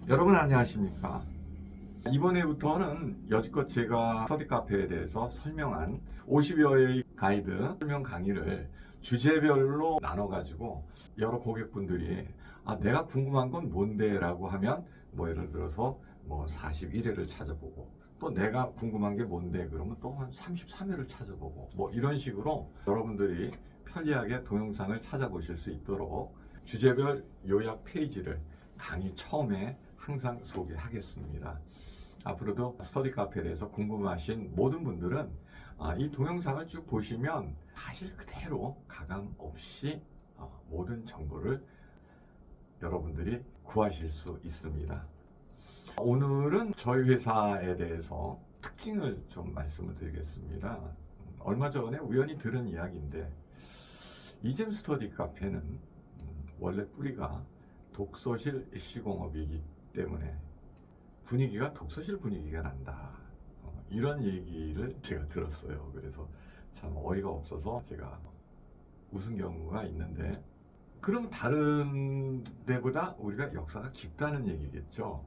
여러분 안녕하십니까? 이번에부터는 여지껏 제가 스터디 카페에 대해서 설명한 50여의 가이드 설명 강의를 주제별로 나눠가지고 여러 고객분들이 내가 궁금한 건 뭔데? 라고 하면 예를 들어서 41회를 찾아보고 또 내가 궁금한 게 뭔데? 그러면 또 한 33회를 찾아보고 이런 식으로 여러분들이 편리하게 동영상을 찾아보실 수 있도록 주제별 요약 페이지를 강의 처음에 항상 소개하겠습니다. 앞으로도 스터디 카페에 대해서 궁금하신 모든 분들은 이 동영상을 쭉 보시면 사실 그대로 가감 없이 모든 정보를 여러분들이 구하실 수 있습니다. 오늘은 저희 회사에 대해서 특징을 좀 말씀을 드리겠습니다. 얼마 전에 우연히 들은 이야기인데 이잼 스터디 카페는 원래 뿌리가 독서실 시공업이기 때문에 분위기가 독서실 분위기가 난다. 이런 얘기를 제가 들었어요. 그래서 참 어이가 없어서 제가 웃은 경우가 있는데, 그럼 다른 데보다 우리가 역사가 깊다는 얘기겠죠.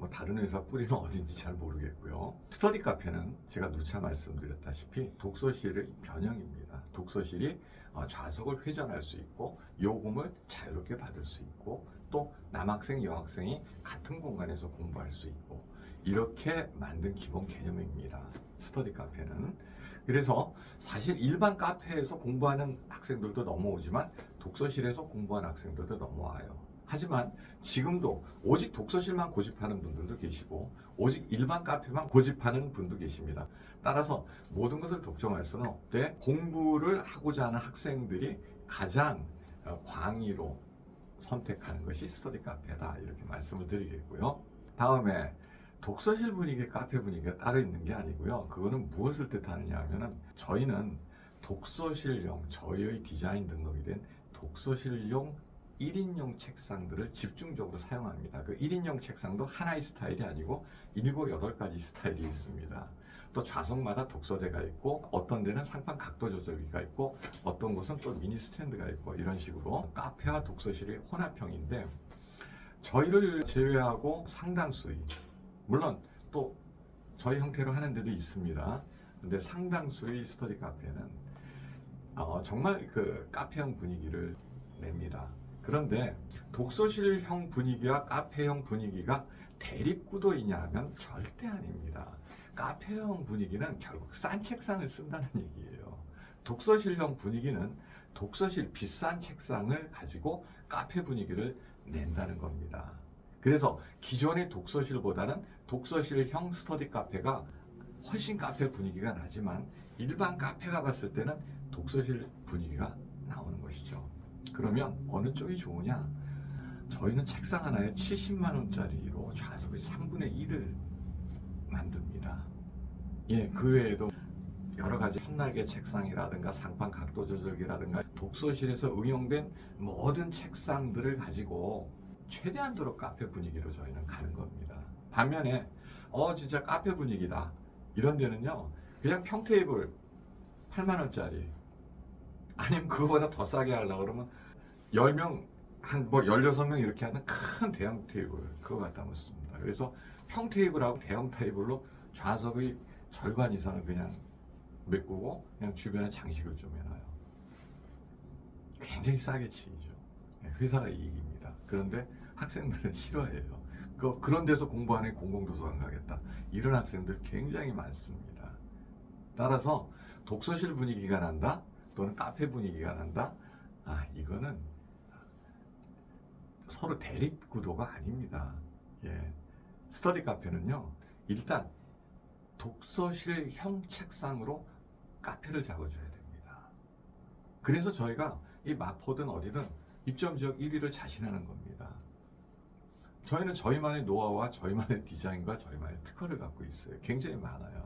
다른 회사 뿌리는 어딘지 잘 모르겠고요. 스터디 카페는 제가 누차 말씀드렸다시피 독서실의 변형입니다. 독서실이 좌석을 회전할 수 있고 요금을 자유롭게 받을 수 있고 또 남학생, 여학생이 같은 공간에서 공부할 수 있고 이렇게 만든 기본 개념입니다. 스터디 카페는. 그래서 사실 일반 카페에서 공부하는 학생들도 넘어오지만 독서실에서 공부하는 학생들도 넘어와요. 하지만 지금도 오직 독서실만 고집하는 분들도 계시고 오직 일반 카페만 고집하는 분도 계십니다. 따라서 모든 것을 독점할 수는 없되 공부를 하고자 하는 학생들이 가장 광의로 선택하는 것이 스터디 카페다, 이렇게 말씀을 드리겠고요. 다음에 독서실 분위기, 카페 분위기가 따로 있는 게 아니고요. 그거는 무엇을 뜻하느냐 하면은 저희는 독서실용, 저희의 디자인 등록이 된 독서실용 1인용 책상들을 집중적으로 사용합니다. 그 1인용 책상도 하나의 스타일이 아니고 7, 8가지 스타일이 있습니다. 또 좌석마다 독서대가 있고 어떤 데는 상판 각도 조절기가 있고 어떤 곳은 또 미니 스탠드가 있고 이런 식으로 카페와 독서실의 혼합형인데, 저희를 제외하고 상당수의, 물론 또 저희 형태로 하는 데도 있습니다. 근데 상당수의 스터디 카페는 정말 그 카페형 분위기를 냅니다. 그런데 독서실형 분위기와 카페형 분위기가 대립구도이냐 하면 절대 아닙니다. 카페형 분위기는 결국 싼 책상을 쓴다는 얘기예요. 독서실형 분위기는 독서실 비싼 책상을 가지고 카페 분위기를 낸다는 겁니다. 그래서 기존의 독서실보다는 독서실형 스터디 카페가 훨씬 카페 분위기가 나지만 일반 카페가 봤을 때는 독서실 분위기가 나오는 것이죠. 그러면 어느 쪽이 좋으냐? 저희는 책상 하나에 70만 원짜리로 좌석의 3분의 1을 만듭니다. 그 외에도 여러 가지 첫날개 책상이라든가 상판 각도 조절기라든가 독서실에서 응용된 모든 책상들을 가지고 최대한도로 카페 분위기로 저희는 가는 겁니다. 반면에 진짜 카페 분위기다 이런 데는요, 그냥 평테이블 8만 원짜리 아니면 그거보다 더 싸게 하려고 그러면 10명, 16명 이렇게 하는 큰 대형 테이블 그거 갖다 놓습니다. 그래서 평 테이블하고 대형 테이블로 좌석의 절반 이상을 그냥 메꾸고 그냥 주변에 장식을 좀 해놔요. 굉장히 싸게 치이죠. 회사가 이익입니다. 그런데 학생들은 싫어해요. 그런 데서 공부하는 공공도서관 가겠다, 이런 학생들 굉장히 많습니다. 따라서 독서실 분위기가 난다 또는 카페 분위기가 난다, 이거는 서로 대립 구도가 아닙니다. 스터디 카페는요, 일단 독서실형 책상으로 카페를 잡아줘야 됩니다. 그래서 저희가 이 마포든 어디든 입점지역 1위를 자신하는 겁니다. 저희는 저희만의 노하우와 저희만의 디자인과 저희만의 특허를 갖고 있어요. 굉장히 많아요.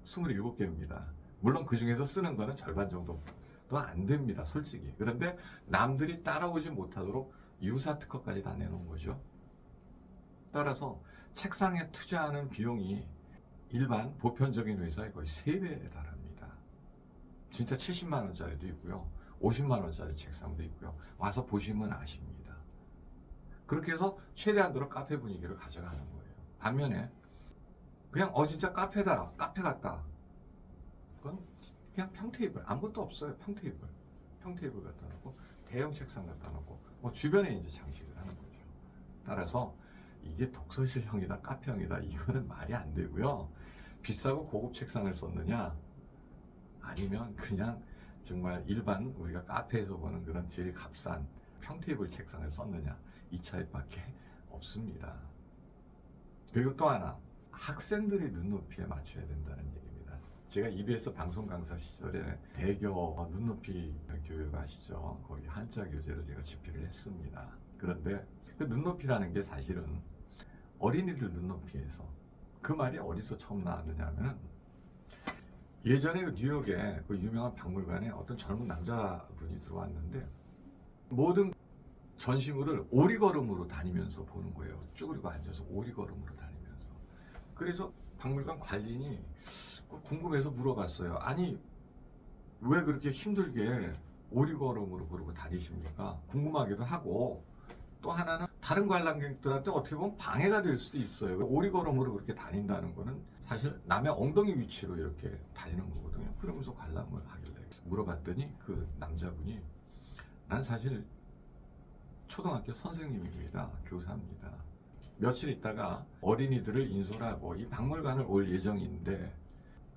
27개입니다. 물론 그 중에서 쓰는 거는 절반 정도도 안 됩니다, 솔직히. 그런데 남들이 따라오지 못하도록 유사 특허까지 다 내놓은 거죠. 따라서 책상에 투자하는 비용이 일반 보편적인 회사의 거의 3배에 달합니다. 진짜 70만 원짜리도 있고요, 50만 원짜리 책상도 있고요. 와서 보시면 아십니다. 그렇게 해서 최대한도로 카페 분위기를 가져가는 거예요. 반면에 그냥 진짜 카페다, 카페 같다. 그건 그냥 평테이블, 아무것도 없어요. 평테이블 갖다 놓고 대형 책상 갖다 놓고 뭐 주변에 이제 장식을 하는 거죠. 따라서 이게 독서실형이다, 카페형이다, 이거는 말이 안 되고요. 비싸고 고급 책상을 썼느냐, 아니면 그냥 정말 일반 우리가 카페에서 보는 그런 제일 값싼 평테이블 책상을 썼느냐, 이 차이밖에 없습니다. 그리고 또 하나, 학생들의 눈높이에 맞춰야 된다는 얘기입니다. 제가 EBS 방송 강사 시절에 대교 눈높이 교육 아시죠? 거기 한자 교재로 제가 집필을 했습니다. 그런데 그 눈높이라는 게 사실은 어린이들 눈높이에서, 그 말이 어디서 처음 나왔느냐 하면은 예전에 그 뉴욕에 그 유명한 박물관에 어떤 젊은 남자분이 들어왔는데 모든 전시물을 오리걸음으로 다니면서 보는 거예요. 쭈그리고 앉아서 오리걸음으로 다니면서. 그래서 박물관 관리인이 궁금해서 물어봤어요. 아니, 왜 그렇게 힘들게 오리걸음으로 그러고 다니십니까? 궁금하기도 하고, 또 하나는 다른 관람객들한테 어떻게 보면 방해가 될 수도 있어요. 오리걸음으로 그렇게 다닌다는 거는 사실 남의 엉덩이 위치로 이렇게 다니는 거거든요. 그러면서 관람을 하길래 물어봤더니 그 남자분이, 난 사실 초등학교 선생님입니다. 교사입니다. 며칠 있다가 어린이들을 인솔하고 이 박물관을 올 예정인데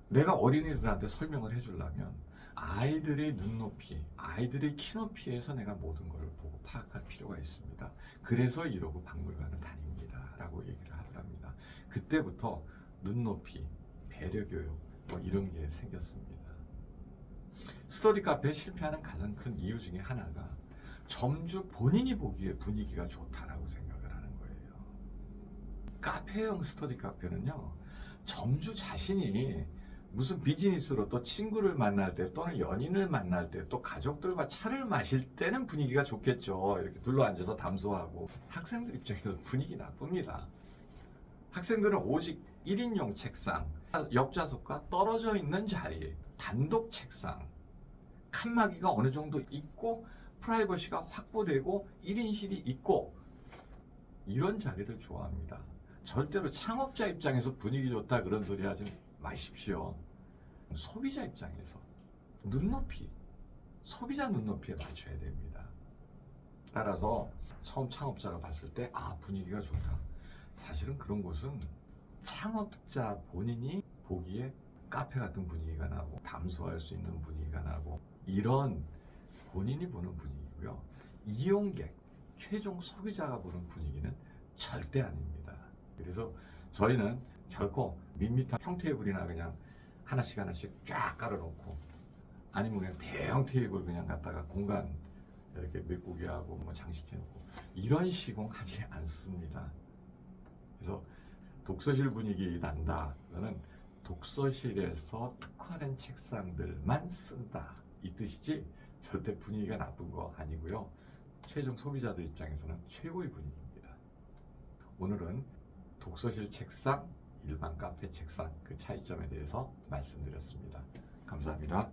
내가 어린이들한테 설명을 해주려면 아이들의 눈높이, 아이들의 키높이에서 내가 모든 걸 보고 파악할 필요가 있습니다. 그래서 이러고 박물관을 다닙니다. 라고 얘기를 하더랍니다. 그때부터 눈높이, 배려교육 뭐 이런 게 생겼습니다. 스터디 카페에 실패하는 가장 큰 이유 중에 하나가 점주 본인이 보기에 분위기가 좋다라고 생각을 하는 거예요. 카페형 스터디 카페는요, 점주 자신이 무슨 비즈니스로 또 친구를 만날 때 또는 연인을 만날 때 또 가족들과 차를 마실 때는 분위기가 좋겠죠. 이렇게 둘러앉아서 담소하고. 학생들 입장에서 분위기 나쁩니다. 학생들은 오직 1인용 책상, 옆좌석과 떨어져 있는 자리, 단독 책상, 칸막이가 어느 정도 있고 프라이버시가 확보되고 1인실이 있고 이런 자리를 좋아합니다. 절대로 창업자 입장에서 분위기 좋다 그런 소리 하지 마십시오. 소비자 입장에서 눈높이, 소비자 눈높이에 맞춰야 됩니다. 따라서 처음 창업자가 봤을 때 분위기가 좋다. 사실은 그런 곳은 창업자 본인이 보기에 카페 같은 분위기가 나고 담소할 수 있는 분위기가 나고 이런 본인이 보는 분위기고요. 이용객, 최종 소비자가 보는 분위기는 절대 아닙니다. 그래서 저희는 결코 밋밋한 평테이블이나 그냥 하나씩 쫙 깔아놓고 아니면 그냥 대형 테이블 그냥 갖다가 공간 이렇게 메꾸게 하고 뭐 장식해놓고 이런 시공하지 않습니다. 그래서 독서실 분위기 난다. 그거는 독서실에서 특화된 책상들만 쓴다. 이 뜻이지 절대 분위기가 나쁜 거 아니고요. 최종 소비자들 입장에서는 최고의 분위기입니다. 오늘은 독서실 책상, 일반 카페 책상 그 차이점에 대해서 말씀드렸습니다. 감사합니다.